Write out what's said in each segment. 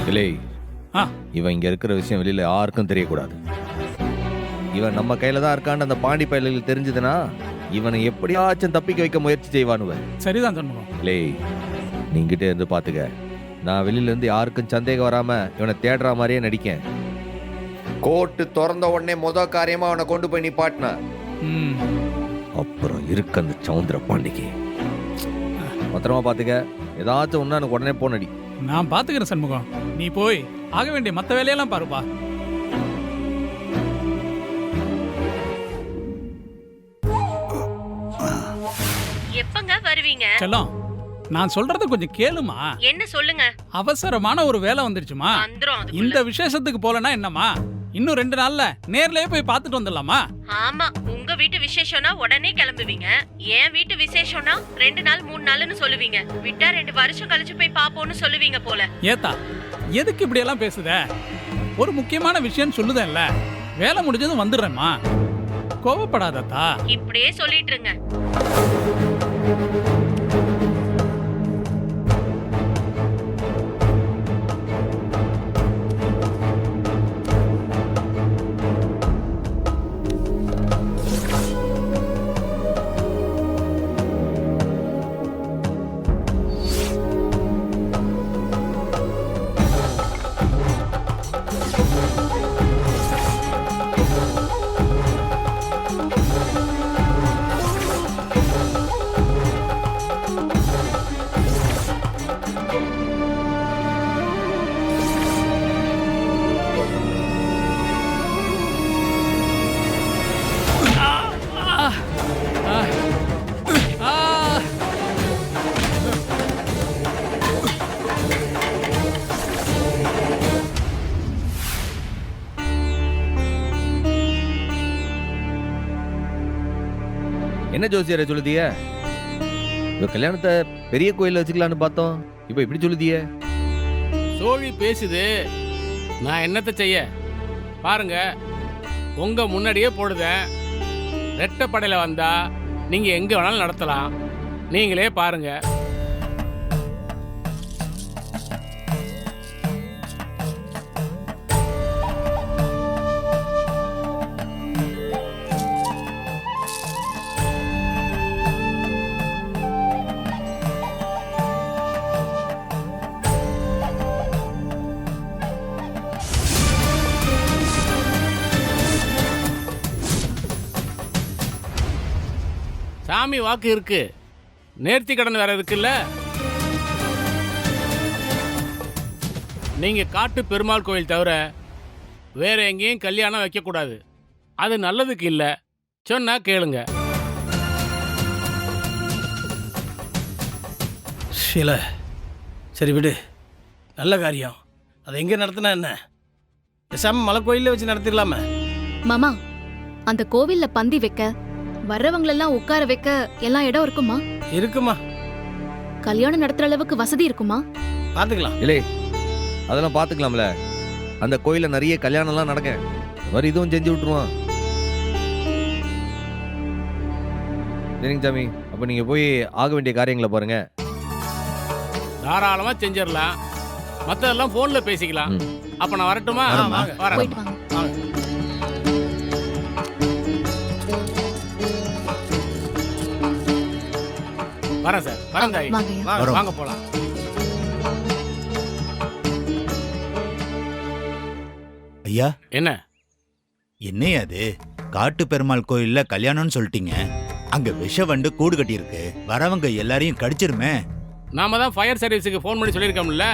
இல்லை, ஆ இவன் இங்க இருக்கிற விஷயம் வெளியில யாருக்கும் தெரியக்கூடாது. இவன் நம்ம கையில தான் இருக்கான்னு அந்த பாண்டி பயலுக்கு தெரிஞ்சதுன்னா இவனை எப்படியாச்சும் தப்பிக்க வைக்க முயற்சி செய்வானுவன். சரிதான் சண்முகம். இல்லை, நீங்கிட்டே இருந்து பாத்துக்க. நான் வெளியில இருந்து யாருக்கும் சந்தேகம் வராம இவனை தேடுற மாதிரியே நடிக்கேன். கோர்ட்டு திறந்த உடனே காரியமா அவனை கொண்டு போய் நிப்பாட்டின. ம் அப்புறம் இருக்கு அந்த சவுந்தர பாண்டிக்கு. பத்திரமா பாத்துக்க. ஏதாச்சும் ஒண்ணு எனக்கு உடனே போனடி. நான் பாத்துக்கிறேன் சண்முகம். நீ போய் ஆக வேண்டிய மத்த வேலையெல்லாம் பாருப்பா. எப்பங்க வருவீங்க? செல்லம், நான் சொல்றத கொஞ்சம் கேளுமா. என்ன சொல்லுங்க. அவசரமான ஒரு வேலை வந்துருச்சுமா. இந்த விசேஷத்துக்கு போலனா என்னம்மா, இன்னும் 2 நாள்ல நேர்லயே போய் பார்த்துட்டு வந்துடலாமா? ஆமா, உங்க வீட்டு விசேஷம்னா உடனே கிளம்புவீங்க. என் வீட்டு விசேஷம்னா 2 நாள் 3 நாள்னு சொல்லுவீங்க. விட்டா 2 வருஷம் கழிச்சு போய் பாப்போம்னு சொல்லுவீங்க போல. ஏத்தா, எதுக்கு இப்படி எல்லாம் பேசுத? ஒரு முக்கியமான விஷயம் சொல்லுதேன்ல, வேலை முடிஞ்சதும் வந்துடுறேம்மா. கோவப்படாதத்தா. இப்படியே சொல்லிட்டு இருங்க. என்ன ஜோசியரை சொல்லுதிய? இந்த கல்யாணத்தை பெரிய கோயில்ல வச்சுக்கலான்னு பார்த்தோம். இப்ப இப்படி சொல்லுதிய? சோழி பேசுது, நான் என்னத்தை செய்ய? பாருங்க, உங்க முன்னாடியே போடுதேன். ரெட்டப்படையில வந்தா நீங்க எங்க வேணாலும் நடத்தலாம். நீங்களே பாருங்க. சாமி வாக்கு இருக்கு, நேர்த்தி கடன் வேற இருக்குல்ல. நீங்க காட்டு பெருமாள் கோயில் தவிர வேற எங்கேயும் கல்யாணம் வைக்க கூடாது. அது நல்லதுக்கு இல்ல. சொன்னா கேளுங்க. சில சரி விடு, நல்ல காரியம். அதை எங்கே நடத்தினா என்ன? பேசாம மலை கோயிலில் வச்சு நடத்திடலாமே. மாமா, அந்த கோவில்ல பந்தி வைக்க, வர்றவங்களெல்லாம் உட்கார வைக்க எல்லாம் இடம் இருக்குமா? இருக்குமா? கல்யாணம் நடத்துற அளவுக்கு வசதி இருக்குமா? பார்த்துக்கலாம். இல்லை, அதெல்லாம் பார்த்துக்கலாம்ல. அந்த கோயில்ல நிறைய கல்யாணம்லாம் நடக்க வர, இதுவும் செஞ்சு விட்டுருவான். சரிங்க சாமி, அப்போ நீங்க போய் ஆக வேண்டிய காரியங்களை பாருங்க. தாராளமா செஞ்சிடலாம். மற்றதெல்லாம் போன்ல பேசிக்கலாம். அப்ப நான் வரட்டுமா? வரேன். போயிட்டு வாங்க. வரேன் சார். வரேன் தாய். வாங்க. வாங்க போலாம். ஐயா, என்ன என்னையா அது? காட்டு பெருமாள் கோயில்ல கல்யாணம்னு சொல்லிட்டீங்க. அங்க விஷ வண்டு கூடு கட்டி இருக்கு. வரவங்க எல்லாரையும் கடிச்சிருமே. நாம தான் ஃபயர் சர்வீஸுக்கு ஃபோன் பண்ணி சொல்லியிருக்கோம்ல.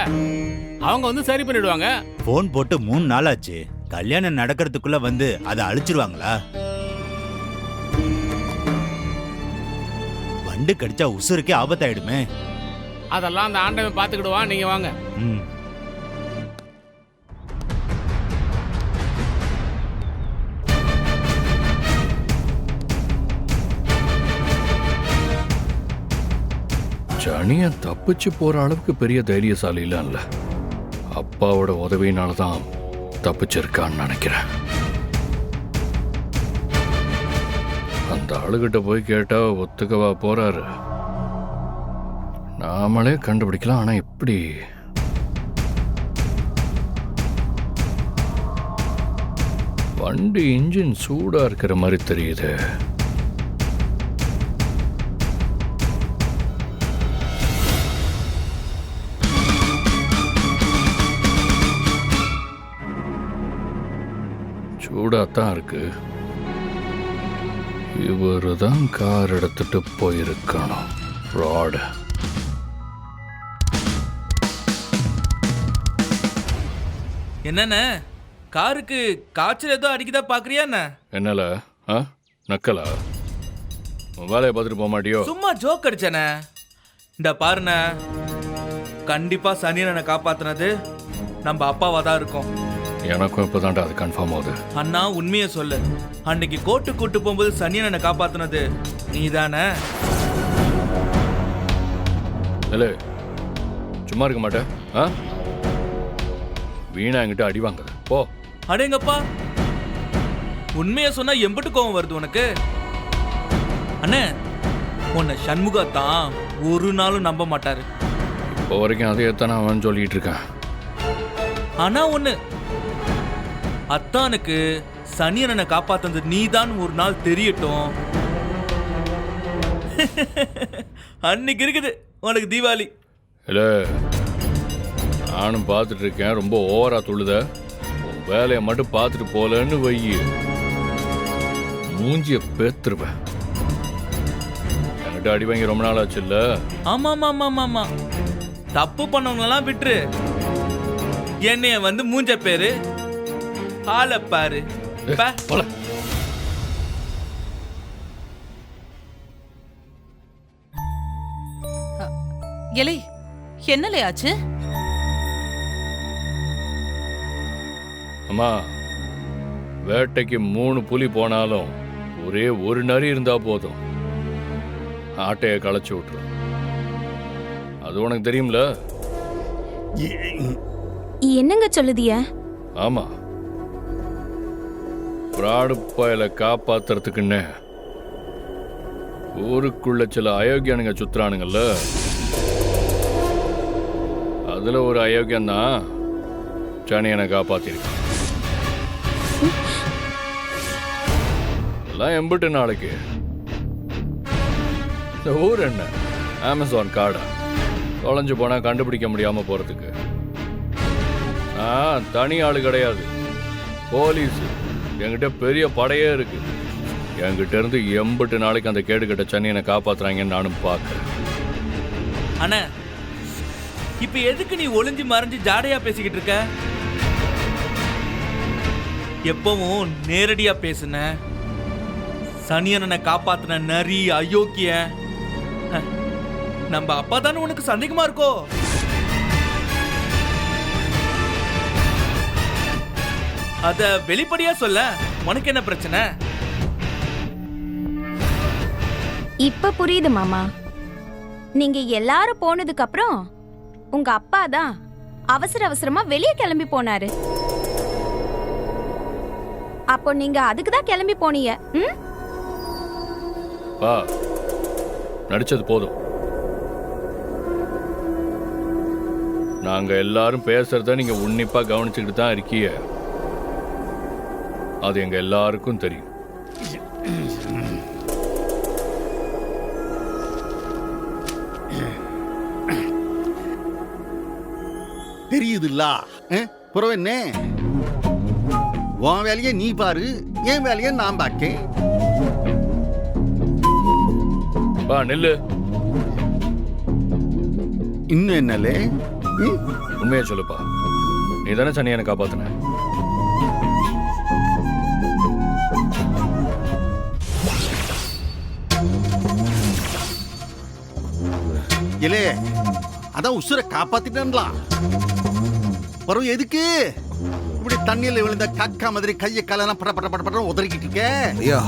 அவங்க வந்து சரி பண்ணிடுவாங்க. போன் போட்டு 3 நாள் ஆச்சு. கல்யாணம் நடக்கிறதுக்குள்ள வந்து அதை அழிச்சிருவாங்களா? வண்டு கடிச்சா உசுருக்கே ஆபத்தாயிடுமே. அதெல்லாம் அந்த ஆண்டவன் பார்த்துக்கிடுவான். நீங்க வாங்க. ஜனியன் தப்பிச்சு போற அளவுக்கு பெரிய தைரியசாலிலாம் இல்ல. அப்பாவோட உதவியினால தான் தப்பிச்சிருக்கான்னு நினைக்கிறேன். அந்த ஆளுகிட்ட போய் கேட்டா ஒத்துக்கவா போறாரு? நாமளே கண்டுபிடிக்கலாம். ஆனா எப்படி? வண்டி இன்ஜின் சூடா இருக்கிற மாதிரி தெரியுது. சூடாத்தான் இருக்கு. இவரு தான் கார் எடுத்துட்டு போயிருக்கணும். ஃப்ராடு. என்னண்ணே காருக்கு காய்ச்சல் ஏதோ அடிக்குதா பாக்குறியா என்ன? என்னல நக்கலா? உன் வேலையை பார்த்துட்டு போக மாட்டியோ? சும்மா ஜோக் அடிச்சேனே. இந்த பாருண்ண, கண்டிப்பா சனியனை காப்பாத்துனது நம்ம அப்பாவா தான் இருக்கும். எனக்கும் இப்பதான்டா அது கன்ஃபார்ம் ஆகுது. அண்ணா உண்மையை சொல்லு, அன்னைக்கு கோர்ட்டு கூட்டு போகும்போது சனியனை காப்பாத்துனது நீ தானே? இல்லை சும்மா இருக்க மாட்டேன். வீணா என்கிட்ட அடி வாங்குது போ. அடேங்கப்பா, உண்மையை சொன்னா எம்பிட்டு கோவம் வருது உனக்கு? அண்ணே, உன்னை சண்முகா தான் ஒரு நாளும் நம்ப மாட்டாரு. இப்போ வரைக்கும் அதே தானே அவன் சொல்லிட்டு இருக்கான். ஆனா ஒண்ணு, அத்தானுக்கு சனியனை காப்பாத்தது நீதான் ஒரு நாள் தெரியட்டும். அன்னைக்கு இருக்குது உனக்கு தீபாவளி. இல்லை நானும் பார்த்துட்டு இருக்கேன். ரொம்ப ஓவரா துள்ளுத. உன் வேலையை மட்டும் பார்த்துட்டு போலன்னு வையி, மூஞ்சிய பேத்துருவேன். என்கிட்ட அடி வாங்கி ரொம்ப நாள் ஆச்சு இல்ல? ஆமா ஆமா ஆமா ஆமா, தப்பு பண்ணவங்களெல்லாம் விட்டுரு, என்னைய வந்து மூஞ்ச பேரு ஆள பாரு. எலை என்னலே ஆச்சு? அம்மா, வேட்டைக்கு 3 புலி போனாலும் ஒரே ஒரு நரி இருந்தா போதும், ஆட்டைய களைச்சு விட்டுரும். அது உனக்கு தெரியும்ல? என்னங்க சொல்லுதிய? ஆமா, பிராடு பயல காப்பாத்துறதுக்குன்னு ஊருக்குள்ள சில அயோக்கியானுங்க சுத்துறானுங்கல்ல, அதுல ஒரு அயோக்கியம் தான் சனியனை காப்பாத்திருக்கு. எல்லாம் எம்பிட்டு நாளைக்கு. இந்த ஊர் என்ன அமேசான் காடா? தொலைஞ்சு போனா கண்டுபிடிக்க முடியாம போறதுக்கு. தனி ஆளு கிடையாது, போலீஸ். என்கிட்ட பெரிய படையே இருக்கு. என்கிட்ட இருந்து எம்பிட்டு நாளைக்கு அந்த கேடுகட்ட சனியனை காப்பாத்துறாங்கன்னு நானும் பார்க்கிறேன். அண்ணா, இப்ப எதுக்கு நீ ஒளிஞ்சு மறைஞ்சு ஜாடையா பேசிக்கிட்டு இருக்க? எப்பவும் நேரடியா பேசுன. சனியனை காப்பாத்தின நரி அயோக்கிய நம்ம அப்பா தானே உனக்கு சந்தேகமா இருக்கோ? அத வெளிப்படையா சொல்ல, உனக்கு என்ன பிரச்சனை? இப்ப புரியுது மாமா. நீங்க எல்லாரும் போனதுக்கு அப்புறம் உங்க அப்பா தான் அவசர அவசரமா வெளியே கிளம்பி போனாரு. அப்போ நீங்க அதுக்கு தான் கிளம்பி போனீங்க. நடிச்சது போதும். நாங்க எல்லாரும் பேசுறத நீங்க உன்னிப்பா கவனிச்சுக்கிட்டு தான் இருக்கீங்க. அது எங்க எல்லாருக்கும் தெரியும். தெரியுதுல்ல? புறவு என்ன? உன் வேலையை நீ பாரு, என் வேலையை நான் பார்க்கேன். நெல்லு. இன்னும் என்னலே? உண்மையா சொல்லுப்பா, நீ தானே சனியனை காப்பாத்தின? இலே, அதான் உசுரை காப்பாத்திட்டா. பரவ எதுக்கு இப்படி தண்ணியில விழுந்த காக்கா மாதிரி கையை காலெல்லாம் பட பட பட பட உதறிக்கிட்டு இருக்க? ஐயா,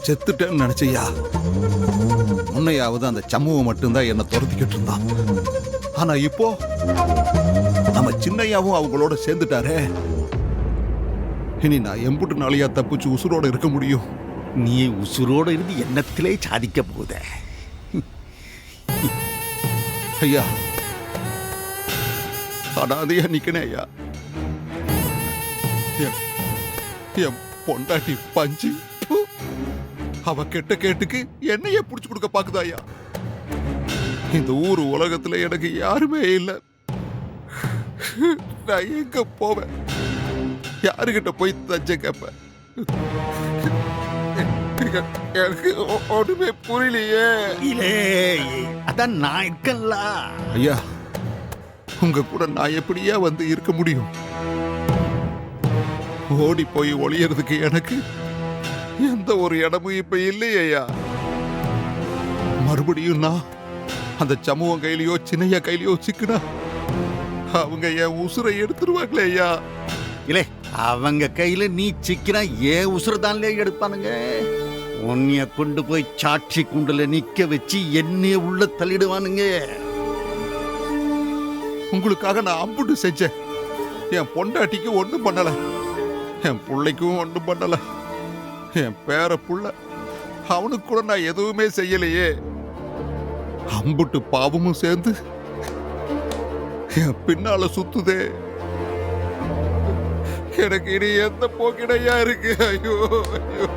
செத்துட்டேன்னு நினைச்சையா. முன்னையாவது அந்த சமூகம் மட்டும்தான் என்ன துரத்திக்கிட்டு இருந்தான். ஆனா இப்போ நம்ம சின்னையாவும் அவங்களோட சேர்ந்துட்டாரே. இனி நான் எம்புட்டு நாளையா தப்பிச்சு உசுரோட இருக்க முடியும்? நீ உசுரோட இருந்து எண்ணத்திலே சாதிக்க போகுத. ஐயா, அடாதையா நிக்கனே ஐயா. பொண்டாட்டி பஞ்சு ப்பு. அவ கெட்ட கேட்டுக்கு என்னையே புடிச்சு கொடுக்க பாக்குதாயா? இந்த ஊரு உலகத்துல எனக்கு யாருமே இல்ல. நான் எங்க போவேன்? யாருகிட்ட போய் தஞ்ச கேப்பேன்? எனக்கு ஒண்ணுமே புரியலையே. இல்லே, அதான் நான் இருக்கேன்ல. ஐயா, உங்க கூட நான் எப்படியா வந்து இருக்க முடியும்? ஓடி போய் ஒளியறதுக்கு எனக்கு எந்த ஒரு இடமும் இப்ப இல்லையா? மறுபடியும் நான் அந்த சமூகம் கையிலயோ சின்னையா கையிலயோ சிக்கினா அவங்க என் உசுரை எடுத்துருவாங்களே ஐயா. இல்லே, அவங்க கையில நீ சிக்கினா ஏன் உசுரதான்லே எடுப்பானுங்க. உன்னைய கொண்டு போய் சாட்சி குண்டுல நிக்க வச்சு என்னைய உள்ள தள்ளிடுவானுங்க. உங்களுக்காக நான் அம்புட்டு செஞ்சேன். என் பொண்டாட்டிக்கு ஒண்ணும் பண்ணல, என் பிள்ளைக்கும் ஒண்ணும் பண்ணல. என் பேர புள்ள அவனுக்கு கூட நான் எதுவுமே செய்யலையே. அம்புட்டு பாவமும் சேர்ந்து என் பின்னால சுத்துதே. எனக்கு இனி எந்த போக்கிடையா இருக்கு? ஐயோ ஐயோ,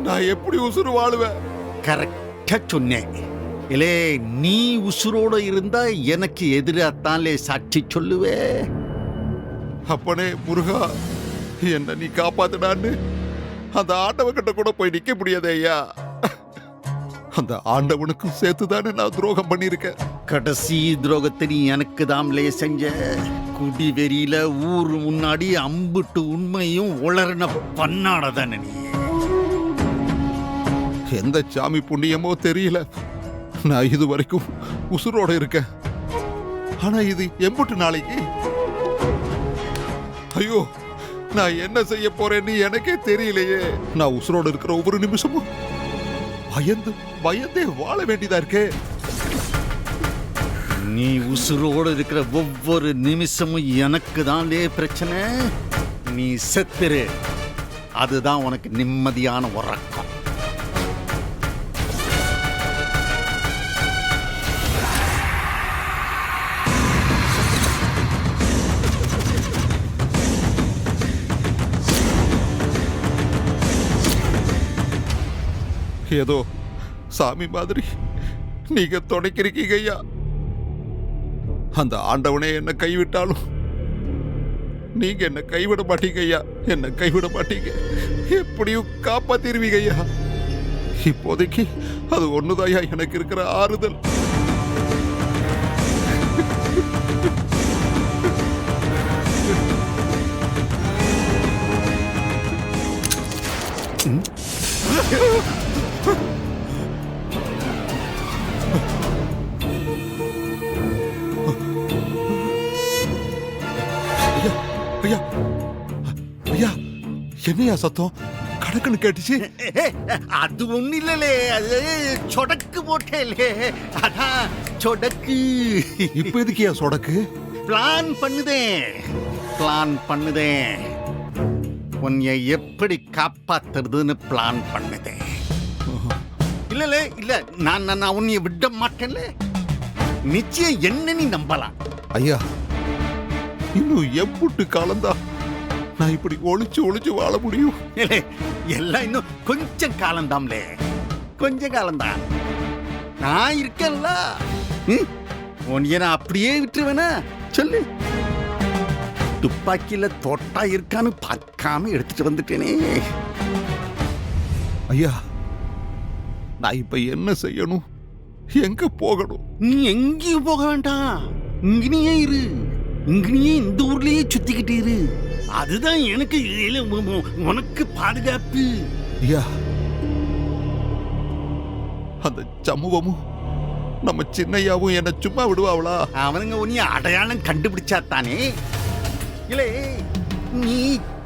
நான் எப்படி உசுறு வாழுவேன்? கரெக்டா சொன்னேன். இல்லே, நீ உசுரோட இருந்தா எனக்கு எதிராத்தான்லே சாட்சி சொல்லுவே. அப்பனே முருகா, என்ன நீ காப்பாத்துடான்னு அந்த ஆண்டவன்கிட்ட கூட போய் நிக்க முடியாதே ஐயா. அந்த ஆண்டவனுக்கும் சேர்த்துதானே நான் துரோகம் பண்ணிருக்கேன். கடைசி துரோகத்தை நீ எனக்கு தாம்லே செஞ்ச. குடி வெறியில ஊர் முன்னாடி அம்புட்டு உண்மையும் உளர்ன பண்ணாடதானே நீ. எந்த சாமி புண்ணியமோ தெரியல, நான் இது வரைக்கும் உசுரோட இருக்கேன். ஆனா இது எம்புட்டு நாளைக்கு? ஐயோ, நான் என்ன செய்ய போறேன்னு எனக்கே தெரியலையே. நான் உசுரோட இருக்கிற ஒவ்வொரு நிமிஷமும் பயந்து பயந்தே வாழ வேண்டியதா இருக்கே. நீ உசுரோடு இருக்கிற ஒவ்வொரு நிமிஷமும் எனக்கு தான்லே பிரச்சனை. நீ செத்துரு, அதுதான் உனக்கு நிம்மதியான உறக்கம். ஏதோ சாமி மாதிரி நீங்க தொடக்கிறீங்க ஐயா. அந்த ஆண்டவனே என்ன கைவிட்டாலும் நீங்க என்ன கைவிட மாட்டீங்க ஐயா. என்ன கைவிட மாட்டீங்க, எப்படியும் காப்பாத்திருவீங்க ஐயா. இப்போதைக்கு அது ஒண்ணுதாயா எனக்கு இருக்கிற ஆறுதல். ஐயா ஐயா, என்னையா சத்தம் கடக்குன்னு கேட்டுச்சு? அது ஒண்ணு இல்லலே, அது சொடக்கு போட்டேலே, அதான் சொடக்கு. இப்ப எதுக்கியா சொடக்கு? பிளான் பண்ணுதேன். உன்னை எப்படி காப்பாத்துறதுன்னு பிளான் பண்ணுதேன். இல்ல, நான் உன்னைய விட மாட்டேன்ல. நிச்சயம் என்ன நீ நம்பலாம். ஐயா, இன்னும் எம்புட்டு காலம்தான் நான் இப்படி ஒளிச்சு வாழ முடியும்? எல்லாம் இன்னும் கொஞ்சம் காலம்தாம்லே, கொஞ்சம் காலம்தான். நான் இருக்கேன்ல. உன்னைய நான் அப்படியே விட்டுருவேனா சொல்லு? துப்பாக்கியில தோட்டா இருக்கான்னு பார்க்காம எடுத்துட்டு வந்துட்டேனே. ஐயா, நான் இப்ப என்ன செய்யணும்? எங்க போகணும்? நீ எங்கேயும் போக வேண்டாம், இங்கேயே இரு. இங்கேயே இந்த ஊர்லயே சுத்திக்கிட்டு இரு. அதுதான் எனக்கு உனக்கு பாதுகாப்பு. ஐயா, அந்த சமூகமும் நம்ம சின்னையாவும் என்ன சும்மா விடுவாங்களா? அவனுங்க உன்னைய அடையாளம் கண்டுபிடிச்சா தானே. இல்ல, நீ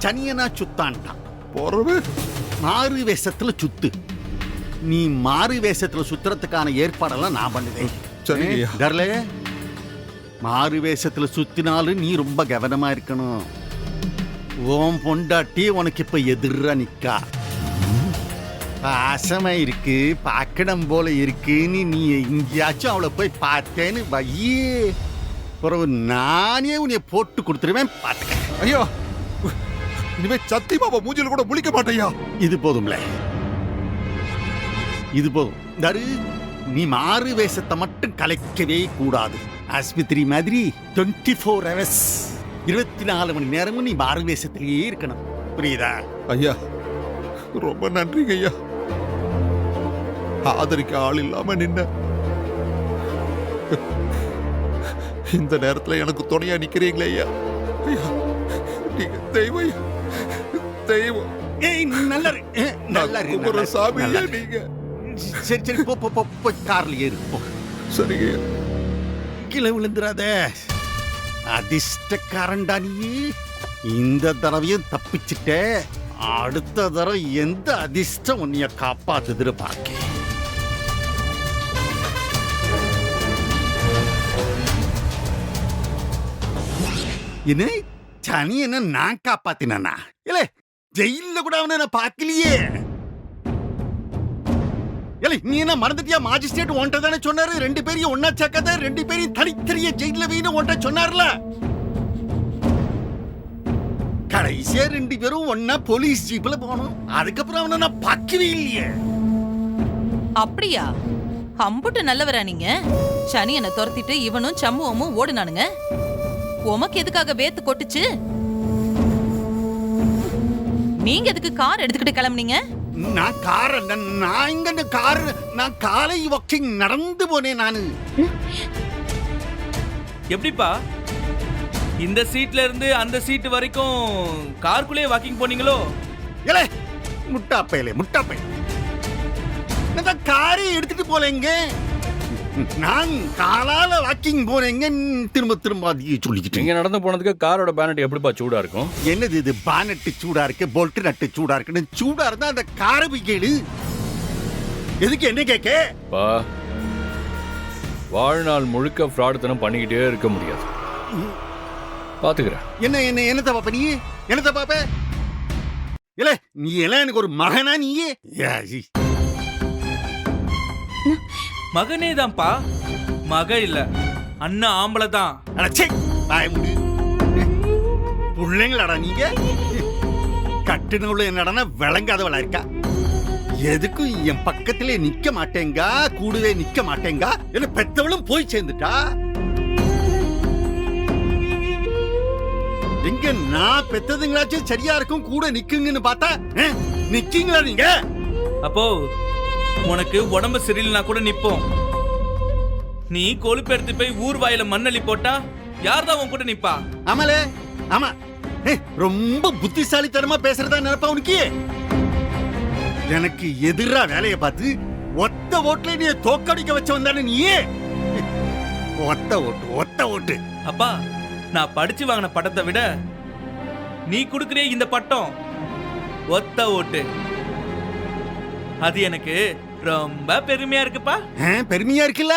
சனியனா சுத்தான்ட்டான். போறவே மாறு வேஷத்துல சுத்து. நீ மாறு வேஷத்துல சுத்துறதுக்கான ஏற்பாடெல்லாம் நான் பண்ணுவேன். சரிங்கய்யா. கர்லே, மாறு வேஷத்துல சுத்தினாலும் நீ ரொம்ப கவனமா இருக்கணும். ஓம் பொண்டாட்டி உனக்கு இப்ப எதிரா நிக்கா. பாசமா இருக்கு, பாக்கடம் போல இருக்குன்னு நீ எங்கேயாச்சும் அவளை போய் பார்த்தேன்னு வையே, பிறகு நானே உன்னை போட்டு கொடுத்துருவேன். பாத்துக்க. ஐயோ, இனிமே சத்தியமா அவ மூஞ்சில கூட முழிக்க மாட்டேயா. இது போதும்ல, இது போதும். தரு, நீ மாறு வேஷத்தை மட்டும் கலைக்கவே கூடாது. ஆஸ்பத்திரி மாதிரி 24 hours 24 மணி நேரமும் நீ மாறு வேஷத்திலேயே இருக்கணும். புரியுதா? ஐயா ரொம்ப நன்றிங்க ஐயா. ஆதரிக்க ஆள் இல்லாம நின்ன இந்த நேரத்துல எனக்கு துணையா நிக்கிறீங்களே ஐயா. ஐயா, நீங்க தெய்வம் ஐயா. தெய்வம். ஏய், நல்லா இரு. நல்லா இரு, நல்லா இரு. சாமி நல்லா இரு. நீங்க. சரி சரி, போ போ போ, போய் கார்ல ஏறு போ. சரிங்க. கீழே விழுந்துடாத. அதிர்ஷ்டக்காரன்டா நீ. இந்த தடவையும் தப்பிச்சிட்ட. அடுத்த தடவை எந்த அதிர்ஷ்டம் உன்னைய காப்பாத்துதுன்னு பாக்க. என்ன சனி என்ன நான் காப்பாத்தினா? இல்ல ஜெயில கூட அவனை நான் பார்க்கலையே. இல்ல நீ என்ன மறந்துட்டியா? மாஜிஸ்ட்ரேட் ஒன்றை தானே சொன்னாரு, 2 பேரையும் ஒன்னா சேர்க்காத, 2 பேரையும் தனித்தனிய ஜெயில வைன்னு ஒன்றை சொன்னார்ல. கடைசியா 2 பேரும் ஒன்னா போலீஸ் ஜீப்ல போனோம். அதுக்கப்புறம் அவனை நான் பார்க்கவே இல்லையே. அப்படியா? அம்புட்டு நல்லவரா நீங்க? சனியனை துரத்திட்டு இவனும் சம்புவமும் ஓடுனானுங்க. உமக்கு எதுக்காக வேத்து கொட்டுச்சு? நீங்க எதுக்கு கார் எடுத்துக்கிட்டு கிளம்புனீங்க? நான் காலை வாக்கிங் நடந்து போனேன் நானு. எப்படிப்பா இந்த சீட்ல இருந்து அந்த சீட் வரைக்கும் காருக்குள்ளே வாக்கிங் போனீங்களோ? ஏலே முட்டாப்பையிலே, முட்டாப்பை. நான் காரை எடுத்துட்டு போலேங்க. நான் காலால வாக்கிங் போனேங்க. திரும்ப திரும்ப அதிக சொல்லிக்கிட்டு. நீங்க நடந்து போனதுக்கு காரோட பேனட் எப்படிப்பா சூடா இருக்கும்? என்னது இது? பானட்டு சூடா இருக்கு, போல்ட் நட்டு சூடா இருக்குன்னு. சூடா இருந்தா அந்த காரை போய் கேளு. எதுக்கு என்ன கேட்க? பா, வாழ்நாள் முழுக்க ஃப்ராடுத்தனம் பண்ணிக்கிட்டே இருக்க முடியாது. பாத்துக்கிறேன். என்ன என்ன என்னத்த பாப்ப நீ? என்னத்த பாப்ப? இல்ல நீ எல்லாம் எனக்கு ஒரு மகனா நீயே? மகனே தான்ப்பா, மக இல்ல, அண்ணா ஆம்பளை தான். பிள்ளைங்களாடா நீங்க? கட்டுனவுள்ள என்னடா விளங்காதவளா இருக்கா? எதுக்கும் என் பக்கத்திலே நிக்க மாட்டேங்கா, கூடவே நிக்க மாட்டேங்கா. என்ன பெத்தவளும் போய் சேர்ந்துட்டா. எங்க நான் பெத்ததுங்களாச்சும் சரியா இருக்கும், கூட நிக்குங்கன்னு பார்த்தா நிக்கீங்களா நீங்க? அப்போ உனக்கு உடம்பு சரியில்லைனா கூட நிப்போம். நீ கொழுப்பு எடுத்து போய் ஊர் வாயில மண்ணள்ளி போட்டா யார்தான் உன் கூட நிப்பா? ஆமாலே, ஆமா. ரொம்ப புத்திசாலித்தனமா பேசுறதா நினைப்பா உனக்கு? எனக்கு எதிரா வேலையை பார்த்து ஒத்த ஓட்டுல நீ தோக்கடிக்க வச்சவன் தானே நீயே? ஒத்த ஓட்டு, ஒத்த ஓட்டு. அப்பா, நான் படிச்சு வாங்கின பட்டத்தை விட நீ கொடுக்கறே இந்த பட்டம் ஒத்த ஓட்டு. அது எனக்கு ரொம்ப பெருமையா இருக்குப்பா. பெருமையா இருக்குல்ல?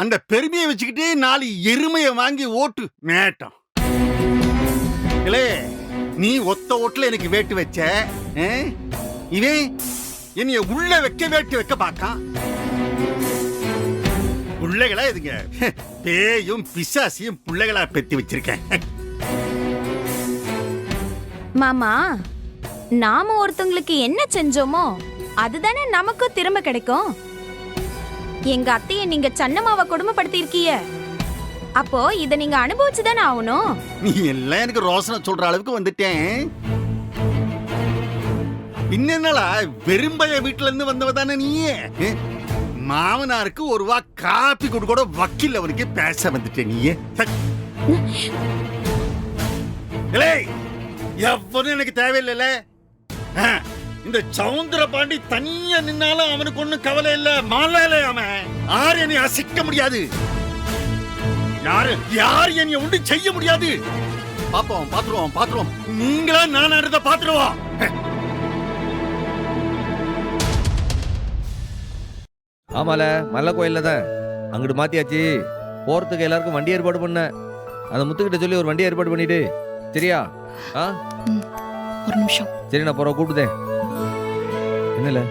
அந்த பெருமையை வச்சுக்கிட்டு 4 எருமையை வாங்கி ஓட்டு மேட்டம். நீ ஒத்த ஓட்டுல எனக்கு வேட்டு வச்ச. இவன் என்னைய உள்ள வேட்டு வைக்க பார்க்கான். பிள்ளைகளா இதுங்க, பேயும் பிசாசியும் பிள்ளைகளா பெத்தி வச்சிருக்கேன். மாமா, நாம ஒருத்தங்களுக்கு என்ன செஞ்சோமோ அதுதானே நமக்கு திரும்ப கிடைக்கும். எங்க அத்தைய நீங்க சன்னமாவ கொடுமைப்படுத்தி இருக்கீங்க. அப்போ இத நீங்க அனுபவிச்சுதானே ஆகணும். நீ எல்லாம் எனக்கு ரோசனை சொல்ற அளவுக்கு வந்துட்டேன். என்னடா வெறும்பைய வீட்டுல இருந்து வந்தவ தானே நீ? மாமனாருக்கு 1 ரூபா காப்பி கொடு கூட வக்கீல் அவனுக்கு பேச வந்துட்டேன் நீ. எவனும் எனக்கு தேவையில்லைல. இந்த சவுந்தர பாண்டி தனியா நின்னாலும் அவனுக்கு ஒண்ணும் கவலை இல்ல. மாலையில அவன் யாரு என்னை அசைக்க முடியாது. யாரு என்னை ஒன்று செய்ய முடியாது. பாப்போம், பாத்துருவோம், பாத்துருவோம். நீங்களா நான் அடுத்த பாத்துருவோம். ஆமால, மல்ல கோயில்ல தான். அங்கிட்டு மாத்தியாச்சு. போறதுக்கு எல்லாருக்கும் வண்டி ஏற்பாடு பண்ண. அந்த முத்துக்கிட்ட சொல்லி ஒரு வண்டி ஏற்பாடு பண்ணிட்டு. சரியா? ஒரு நிமிஷம். சரி, நான் போற கூப்பிடுதேன். என்னல?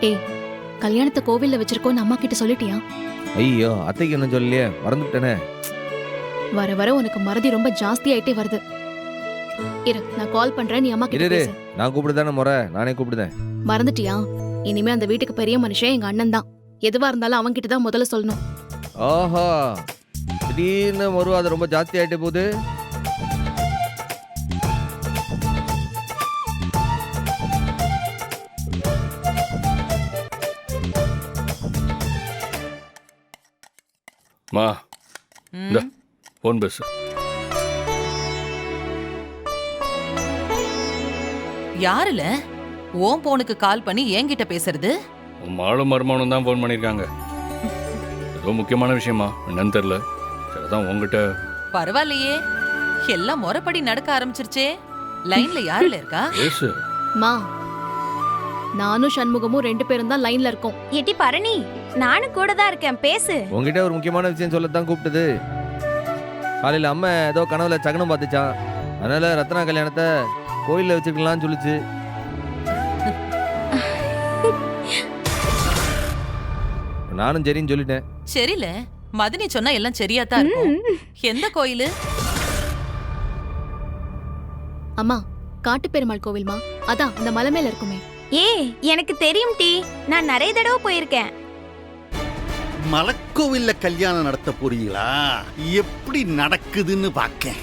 ஏய், கல்யாணத்தை கோவில்ல வச்சிருக்கோன்னு அம்மா கிட்ட சொல்லிட்டியா? ஐயோ, அத்தைக்கு என்ன சொல்லலையே, மறந்துட்டேனே. வர வர உனக்கு மறதி ரொம்ப ஜாஸ்தி ஆயிட்டே வருது. இரு நான் கால் பண்றேன், நீ அம்மா கிட்ட இரு பேசு. நான் கூப்பிடுதானே முறை, நானே கூப்பிடுதேன். மறந்துட்டியா? இனிமே அந்த வீட்டுக்கு பெரிய மனுஷன் எங்க அண்ணன் தான். எதுவா இருந்தாலும் அவன் கிட்ட தான் முதல்ல சொல்லணும். ஆஹா, திடீர்னு மறு அது ரொம்ப ஜாஸ்தி ஆயிட்டு போகுது. மா ம். இந்த ஃபோன் பேசு. யாருல ஓம் போனுக்கு கால் பண்ணி என்கிட்ட பேசுறது? உன் மாளும் மருமானும் தான் ஃபோன் பண்ணியிருக்காங்க. ஏதோ முக்கியமான விஷயமா என்னன்னு தெரியல. சரிதான் உங்ககிட்ட. பரவாயில்லையே, எல்லாம் முறைப்படி நடக்க ஆரம்பிச்சிருச்சே. லைன்ல யாருல இருக்கா? பேசு. மா, நானும் சண்முகமும் 2 பேரும் தான் லைன்ல இருக்கோம். ஏட்டி பரணி, நானும் கூட தான் இருக்கேன், பேசு. உங்ககிட்ட ஒரு முக்கியமான விஷயம் சொல்லத்தான் கூப்பிட்டது. காலையில் அம்மா ஏதோ கனவுல சகனம் பார்த்துச்சான். அதனால ரத்னா கல்யாணத்தை கோயிலில் வச்சுக்கலாம்னு சொல்லிச்சு. நானும் சரின்னு சொல்லிட்டேன். சரில, மதினி சொன்னா எல்லாம் சரியா தான் இருக்கும். எந்த கோயிலு? அம்மா, காட்டு பெருமாள் கோவில்மா, அதான் அந்த மலை மேல இருக்குமே. ஏ, எனக்கு தெரியும் டி, நான் நிறைய தடவை போயிருக்கேன். மலக்கோவில்ல கல்யாணம் நடத்த போறீங்களா? எப்படி நடக்குதுன்னு பார்க்க.